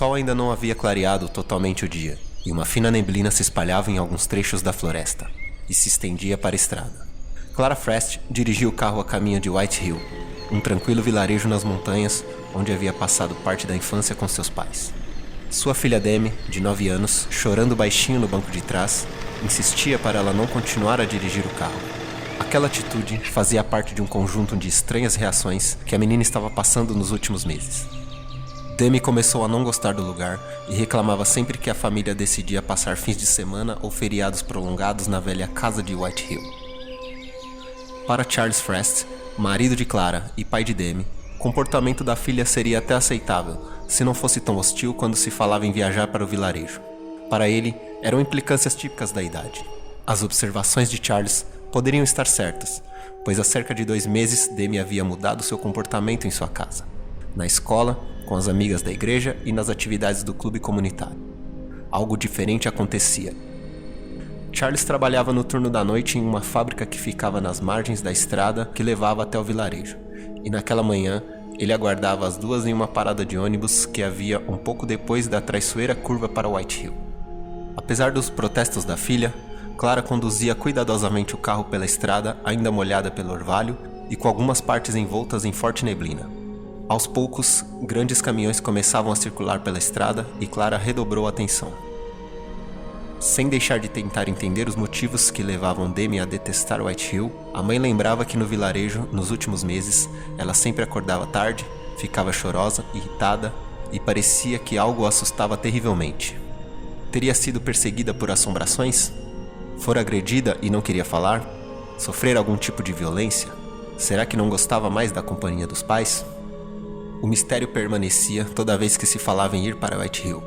sol ainda não havia clareado totalmente o dia, e uma fina neblina se espalhava em alguns trechos da floresta, e se estendia para a estrada. Clara Frest dirigia o carro a caminho de White Hill, um tranquilo vilarejo nas montanhas, onde havia passado parte da infância com seus pais. Sua filha Demi, de 9 anos, chorando baixinho no banco de trás, insistia para ela não continuar a dirigir o carro. Aquela atitude fazia parte de um conjunto de estranhas reações que a menina estava passando nos últimos meses. Demi começou a não gostar do lugar e reclamava sempre que a família decidia passar fins de semana ou feriados prolongados na velha casa de White Hill. Para Charles Frest, marido de Clara e pai de Demi, o comportamento da filha seria até aceitável, se não fosse tão hostil quando se falava em viajar para o vilarejo. Para ele, eram implicâncias típicas da idade. As observações de Charles poderiam estar certas, pois há cerca de 2 meses Demi havia mudado seu comportamento em sua casa, na escola, com as amigas da igreja e nas atividades do clube comunitário. Algo diferente acontecia. Charles trabalhava no turno da noite em uma fábrica que ficava nas margens da estrada que levava até o vilarejo, e naquela manhã ele aguardava as duas em uma parada de ônibus que havia um pouco depois da traiçoeira curva para White Hill. Apesar dos protestos da filha, Clara conduzia cuidadosamente o carro pela estrada ainda molhada pelo orvalho e com algumas partes envoltas em forte neblina. Aos poucos, grandes caminhões começavam a circular pela estrada e Clara redobrou a atenção. Sem deixar de tentar entender os motivos que levavam Demi a detestar White Hill, a mãe lembrava que no vilarejo, nos últimos meses, ela sempre acordava tarde, ficava chorosa, irritada e parecia que algo a assustava terrivelmente. Teria sido perseguida por assombrações? Fora agredida e não queria falar? Sofrer algum tipo de violência? Será que não gostava mais da companhia dos pais? O mistério permanecia toda vez que se falava em ir para White Hill.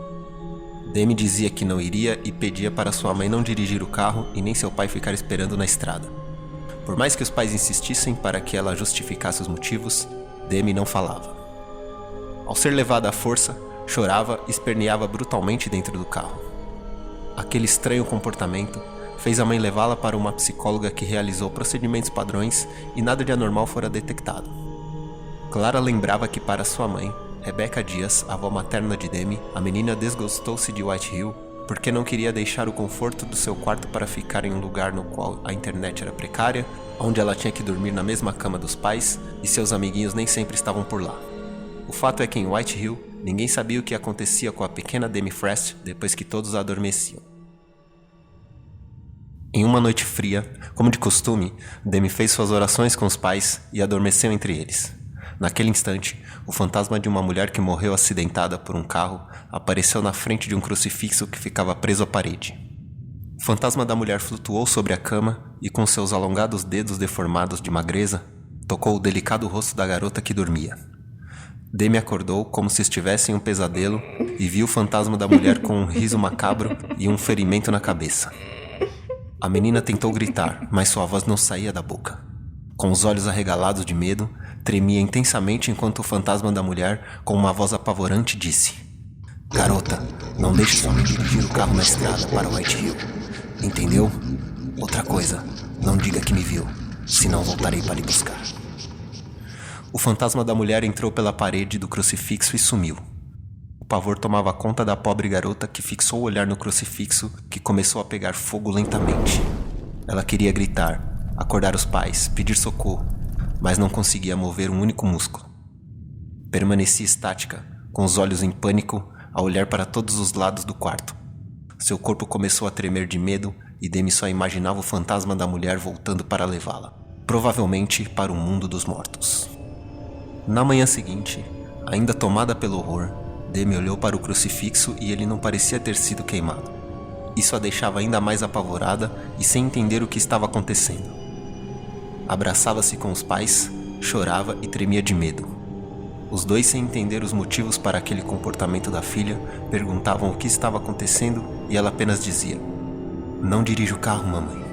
Demi dizia que não iria e pedia para sua mãe não dirigir o carro e nem seu pai ficar esperando na estrada. Por mais que os pais insistissem para que ela justificasse os motivos, Demi não falava. Ao ser levada à força, chorava e esperneava brutalmente dentro do carro. Aquele estranho comportamento fez a mãe levá-la para uma psicóloga que realizou procedimentos padrões e nada de anormal fora detectado. Clara lembrava que para sua mãe, Rebecca Dias, avó materna de Demi, a menina desgostou-se de White Hill porque não queria deixar o conforto do seu quarto para ficar em um lugar no qual a internet era precária, onde ela tinha que dormir na mesma cama dos pais e seus amiguinhos nem sempre estavam por lá. O fato é que em White Hill, ninguém sabia o que acontecia com a pequena Demi Frest depois que todos adormeciam. Em uma noite fria, como de costume, Demi fez suas orações com os pais e adormeceu entre eles. Naquele instante, o fantasma de uma mulher que morreu acidentada por um carro apareceu na frente de um crucifixo que ficava preso à parede. O fantasma da mulher flutuou sobre a cama e, com seus alongados dedos deformados de magreza, tocou o delicado rosto da garota que dormia. Demi acordou como se estivesse em um pesadelo e viu o fantasma da mulher com um riso macabro e um ferimento na cabeça. A menina tentou gritar, mas sua voz não saía da boca. Com os olhos arregalados de medo, tremia intensamente enquanto o fantasma da mulher, com uma voz apavorante, disse: "Garota, não deixe sua mãe dirigir o carro na estrada para White Hill. Entendeu? Outra coisa, não diga que me viu, senão voltarei para lhe buscar." O fantasma da mulher entrou pela parede do crucifixo e sumiu. O pavor tomava conta da pobre garota que fixou o olhar no crucifixo, que começou a pegar fogo lentamente. Ela queria gritar, acordar os pais, pedir socorro, mas não conseguia mover um único músculo. Permanecia estática, com os olhos em pânico, a olhar para todos os lados do quarto. Seu corpo começou a tremer de medo e Demi só imaginava o fantasma da mulher voltando para levá-la, provavelmente para o mundo dos mortos. Na manhã seguinte, ainda tomada pelo horror, Demi olhou para o crucifixo e ele não parecia ter sido queimado. Isso a deixava ainda mais apavorada e sem entender o que estava acontecendo. Abraçava-se com os pais, chorava e tremia de medo. Os dois, sem entender os motivos para aquele comportamento da filha, perguntavam o que estava acontecendo e ela apenas dizia: "Não dirija o carro, mamãe."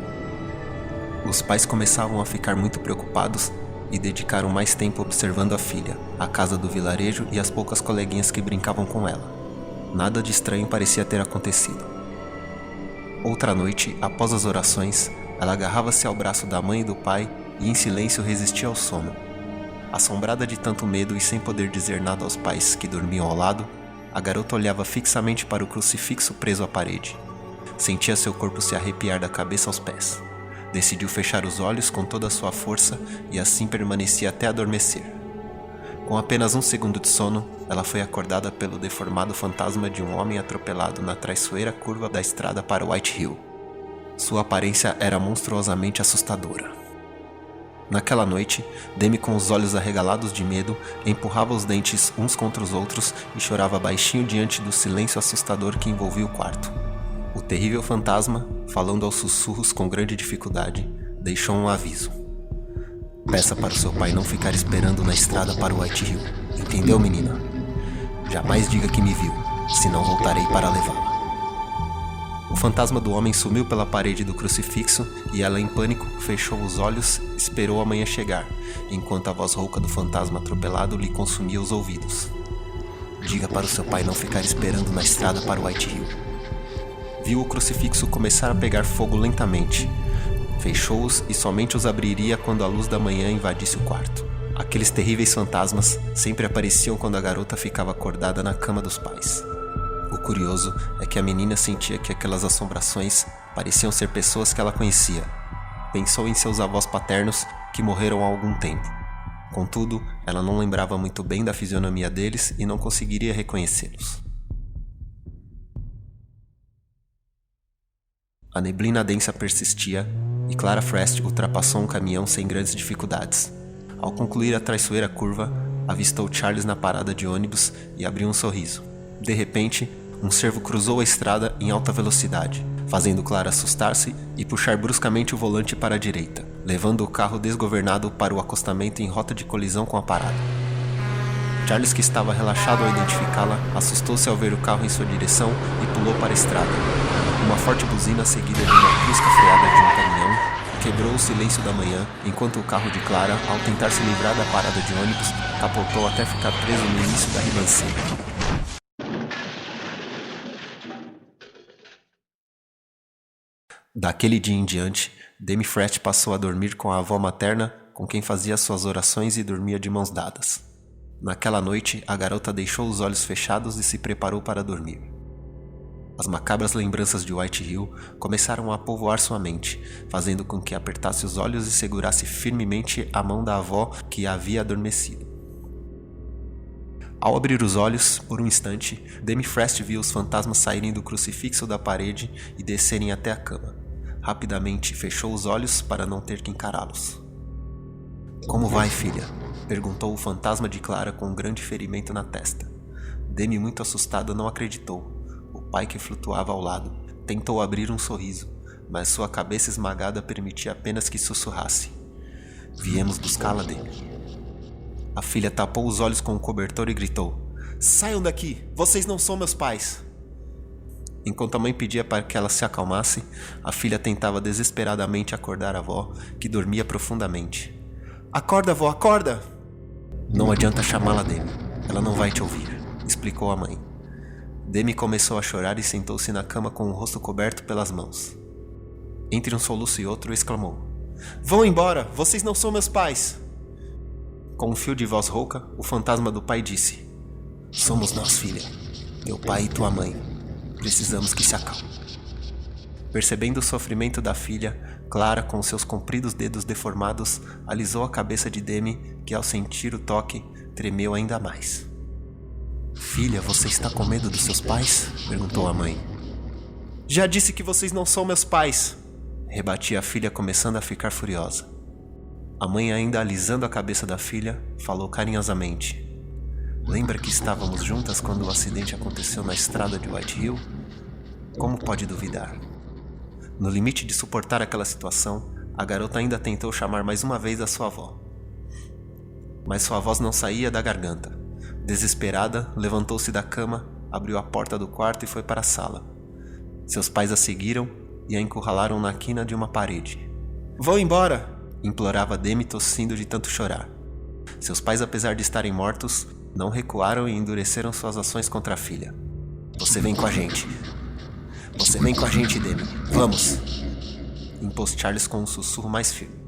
Os pais começavam a ficar muito preocupados e dedicaram mais tempo observando a filha, a casa do vilarejo e as poucas coleguinhas que brincavam com ela. Nada de estranho parecia ter acontecido. Outra noite, após as orações, ela agarrava-se ao braço da mãe e do pai e em silêncio resistia ao sono. Assombrada de tanto medo e sem poder dizer nada aos pais que dormiam ao lado, a garota olhava fixamente para o crucifixo preso à parede. Sentia seu corpo se arrepiar da cabeça aos pés. Decidiu fechar os olhos com toda a sua força e assim permanecia até adormecer. Com apenas 1 segundo de sono, ela foi acordada pelo deformado fantasma de um homem atropelado na traiçoeira curva da estrada para White Hill. Sua aparência era monstruosamente assustadora. Naquela noite, Demi, com os olhos arregalados de medo, empurrava os dentes uns contra os outros e chorava baixinho diante do silêncio assustador que envolvia o quarto. O terrível fantasma, falando aos sussurros com grande dificuldade, deixou um aviso. Peça para o seu pai não ficar esperando na estrada para White Hill. Entendeu, menina? Jamais diga que me viu, senão voltarei para levá-la. O fantasma do homem sumiu pela parede do crucifixo e ela, em pânico, fechou os olhos e esperou a manhã chegar, enquanto a voz rouca do fantasma atropelado lhe consumia os ouvidos. Diga para o seu pai não ficar esperando na estrada para White Hill. Viu o crucifixo começar a pegar fogo lentamente. Fechou-os e somente os abriria quando a luz da manhã invadisse o quarto. Aqueles terríveis fantasmas sempre apareciam quando a garota ficava acordada na cama dos pais. O curioso é que a menina sentia que aquelas assombrações pareciam ser pessoas que ela conhecia. Pensou em seus avós paternos que morreram há algum tempo. Contudo, ela não lembrava muito bem da fisionomia deles e não conseguiria reconhecê-los. A neblina densa persistia e Clara Frest ultrapassou um caminhão sem grandes dificuldades. Ao concluir a traiçoeira curva, avistou Charles na parada de ônibus e abriu um sorriso. De repente, um cervo cruzou a estrada em alta velocidade, fazendo Clara assustar-se e puxar bruscamente o volante para a direita, levando o carro desgovernado para o acostamento em rota de colisão com a parada. Charles, que estava relaxado ao identificá-la, assustou-se ao ver o carro em sua direção e pulou para a estrada. Uma forte buzina seguida de uma brusca freada de um caminhão quebrou o silêncio da manhã, enquanto o carro de Clara, ao tentar se livrar da parada de ônibus, capotou até ficar preso no início da ribanceira. Daquele dia em diante, Demi Frest passou a dormir com a avó materna, com quem fazia suas orações e dormia de mãos dadas. Naquela noite, a garota deixou os olhos fechados e se preparou para dormir. As macabras lembranças de White Hill começaram a povoar sua mente, fazendo com que apertasse os olhos e segurasse firmemente a mão da avó que a havia adormecido. Ao abrir os olhos, por um instante, Demi Frest viu os fantasmas saírem do crucifixo da parede e descerem até a cama. Rapidamente fechou os olhos para não ter que encará-los. Como vai, filha? Perguntou o fantasma de Clara com um grande ferimento na testa. Demi, muito assustada, não acreditou. O pai, que flutuava ao lado, tentou abrir um sorriso, mas sua cabeça esmagada permitia apenas que sussurrasse. Viemos buscá-la, Demi. A filha tapou os olhos com o cobertor e gritou. Saiam daqui! Vocês não são meus pais! Enquanto a mãe pedia para que ela se acalmasse, a filha tentava desesperadamente acordar a avó, que dormia profundamente. Acorda, avó, acorda! Não adianta chamá-la, Demi. Ela não vai te ouvir, explicou a mãe. Demi começou a chorar e sentou-se na cama com o rosto coberto pelas mãos. Entre um soluço e outro, exclamou. Vão embora! Vocês não são meus pais! Com um fio de voz rouca, o fantasma do pai disse. Somos nós, filha. Teu pai e tua mãe. Precisamos que se acalme. Percebendo o sofrimento da filha, Clara, com seus compridos dedos deformados, alisou a cabeça de Demi, que ao sentir o toque, tremeu ainda mais. Filha, você está com medo dos seus pais? Perguntou a mãe. Já disse que vocês não são meus pais! Rebatia a filha, começando a ficar furiosa. A mãe, ainda alisando a cabeça da filha, falou carinhosamente. Lembra que estávamos juntas quando o acidente aconteceu na estrada de White Hill? Como pode duvidar? No limite de suportar aquela situação, a garota ainda tentou chamar mais uma vez a sua avó. Mas sua voz não saía da garganta. Desesperada, levantou-se da cama, abriu a porta do quarto e foi para a sala. Seus pais a seguiram e a encurralaram na quina de uma parede. Vão embora! Implorava Demi, tossindo de tanto chorar. Seus pais, apesar de estarem mortos, não recuaram e endureceram suas ações contra a filha. Você vem com a gente. Você vem com a gente, Demi. Vamos! Impôs Charles com um sussurro mais firme.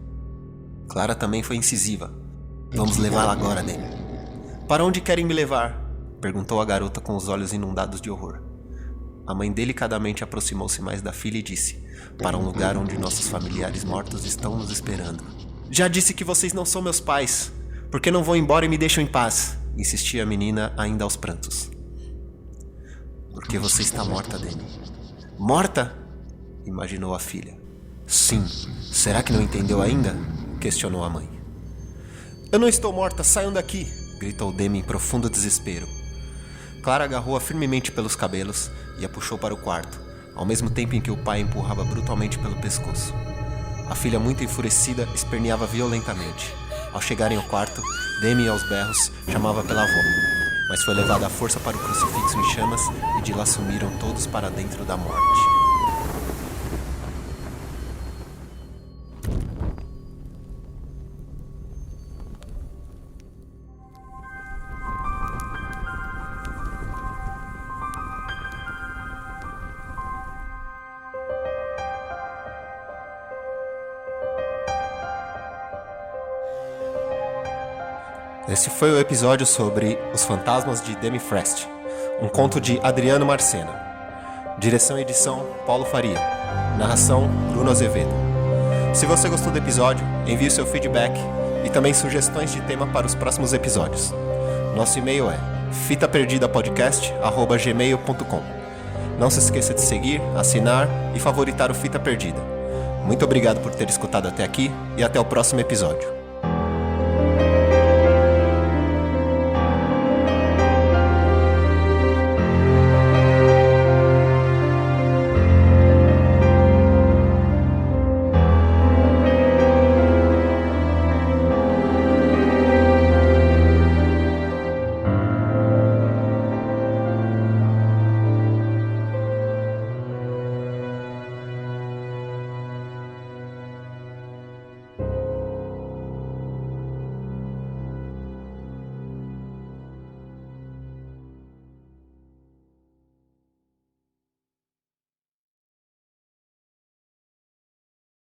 Clara também foi incisiva. Vamos levá-la agora, Demi. Para onde querem me levar? Perguntou a garota com os olhos inundados de horror. A mãe delicadamente aproximou-se mais da filha e disse: para um lugar onde nossos familiares mortos estão nos esperando. Já disse que vocês não são meus pais. Por que não vão embora e me deixam em paz? Insistia a menina ainda aos prantos. Porque você está morta, Demi. Morta? Imaginou a filha. Sim. Será que não entendeu ainda? Questionou a mãe. Eu não estou morta, saiam daqui! Gritou Demi em profundo desespero. Clara agarrou-a firmemente pelos cabelos e a puxou para o quarto, ao mesmo tempo em que o pai a empurrava brutalmente pelo pescoço. A filha, muito enfurecida, esperneava violentamente. Ao chegarem ao quarto, Demi, aos berros, chamava pela avó, mas foi levada à força para o crucifixo em chamas e de lá sumiram todos para dentro da morte. Esse foi o episódio sobre Os Fantasmas de Demi Frest, um conto de Adriano Marcena. Direção e edição, Paulo Faria. Narração, Bruno Azevedo. Se você gostou do episódio, envie seu feedback e também sugestões de tema para os próximos episódios. Nosso e-mail é fitaperdidapodcast@gmail.com. Não se esqueça de seguir, assinar e favoritar o Fita Perdida. Muito obrigado por ter escutado até aqui e até o próximo episódio.